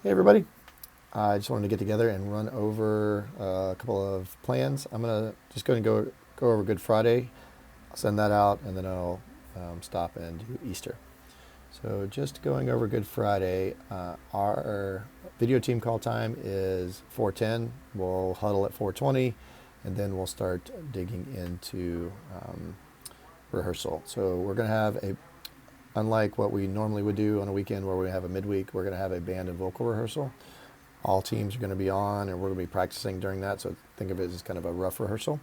Hey everybody, I just wanted to get together and run over a couple of plans. I'm gonna just going to go over Good Friday. I'll send that out, and then I'll stop and do Easter. So just going over Good Friday, our video team call time is 4:10. We'll huddle at 4:20, and then we'll start digging into rehearsal. So we're going to have unlike what we normally would do on a weekend where we have a midweek, we're going to have a band and vocal rehearsal. All teams are going to be on, and we're going to be practicing during that. So think of it as kind of a rough rehearsal.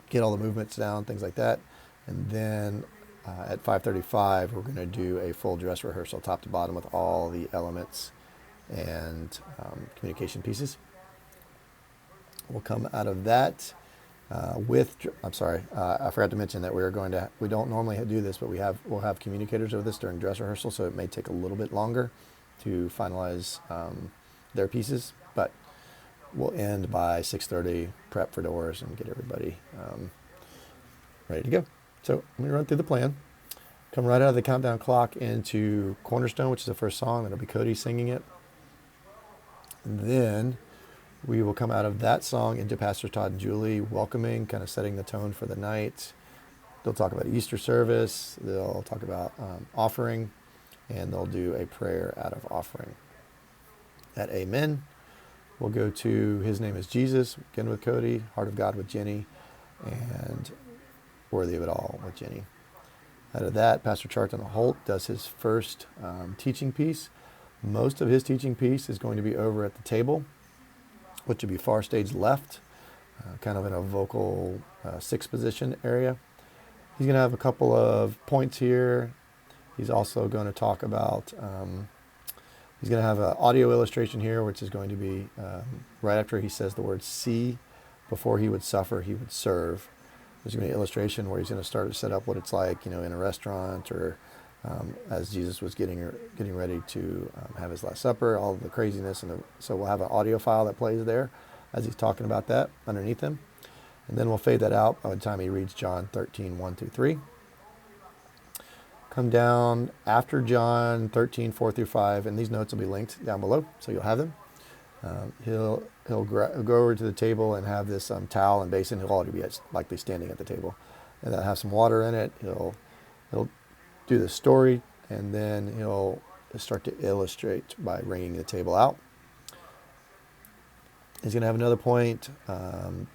Get all the movements down, things like that. And then at 5:35, we're going to do a full dress rehearsal, top to bottom, with all the elements and communication pieces. We'll come out of that I'm sorry, I forgot to mention that we don't normally do this, but we'll have communicators over this during dress rehearsal, so it may take a little bit longer to finalize their pieces, but we'll end by 6:30, prep for doors, and get everybody ready to go. So let me run through the plan. Come right out of the countdown clock into Cornerstone, which is the first song. That'll be Cody singing it. And then we will come out of that song into Pastor Todd and Julie welcoming, kind of setting the tone for the night. They'll talk about Easter service. They'll talk about offering, and they'll do a prayer out of offering. At Amen, we'll go to His Name is Jesus, again with Cody, Heart of God with Jenny, and Worthy of It All with Jenny. Out of that, Pastor Charlton Holt does his first teaching piece. Most of his teaching piece is going to be over at the table, which would be far stage left, kind of in a vocal sixth position area. He's going to have a couple of points here. He's also going to talk about, he's going to have an audio illustration here, which is going to be right after he says the word see, before he would suffer, he would serve. There's going to be an illustration where he's going to start to set up what it's like, in a restaurant, or as Jesus was getting ready to have his Last Supper, all the craziness. So we'll have an audio file that plays there as he's talking about that underneath him. And then we'll fade that out by the time he reads John 13, 1 through 3. Come down after John 13, 4 through 5, and these notes will be linked down below, so you'll have them. He'll go over to the table and have this towel and basin. He'll already be likely standing at the table, and that'll have some water in it. He'll do the story, and then he'll start to illustrate by wringing the table out. He's going to have another point,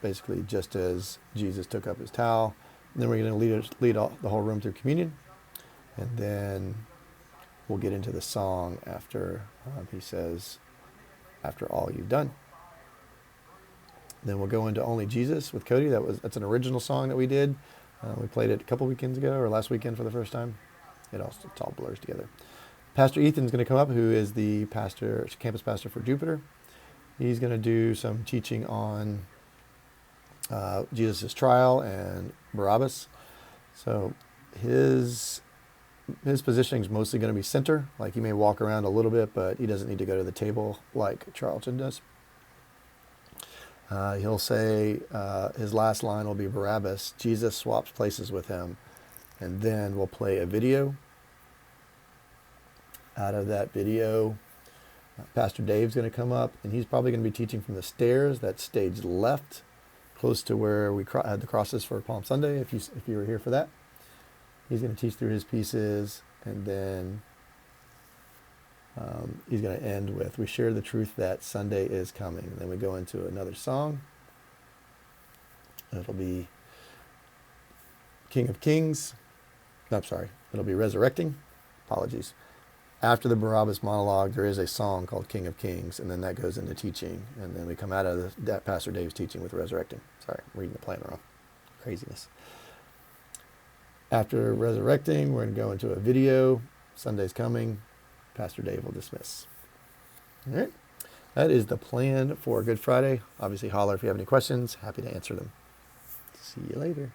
basically just as Jesus took up his towel. And then we're going to lead the whole room through communion, and then we'll get into the song after he says, "After all you've done." Then we'll go into Only Jesus with Cody. That's an original song that we did. We played it a couple weekends ago, or last weekend for the first time. It all blurs together. Pastor Ethan's going to come up, who is the campus pastor for Jupiter. He's going to do some teaching on Jesus' trial and Barabbas. So his positioning is mostly going to be center. Like, he may walk around a little bit, but he doesn't need to go to the table like Charlton does. He'll say his last line will be Barabbas. Jesus swaps places with him. And then we'll play a video. Out of that video, Pastor Dave's going to come up, and he's probably going to be teaching from the stairs, that stage left, close to where we had the crosses for Palm Sunday, if you were here for that. He's going to teach through his pieces, and then he's going to end with, "We share the truth that Sunday is coming." And then we go into another song. It'll be King of Kings. It'll be Resurrecting. Apologies. After the Barabbas monologue, there is a song called King of Kings, and then that goes into teaching. And then we come out of that Pastor Dave's teaching with Resurrecting. Sorry, I'm reading the plan wrong. Craziness. After Resurrecting, we're going to go into a video. Sunday's coming. Pastor Dave will dismiss. All right. That is the plan for Good Friday. Obviously, holler if you have any questions. Happy to answer them. See you later.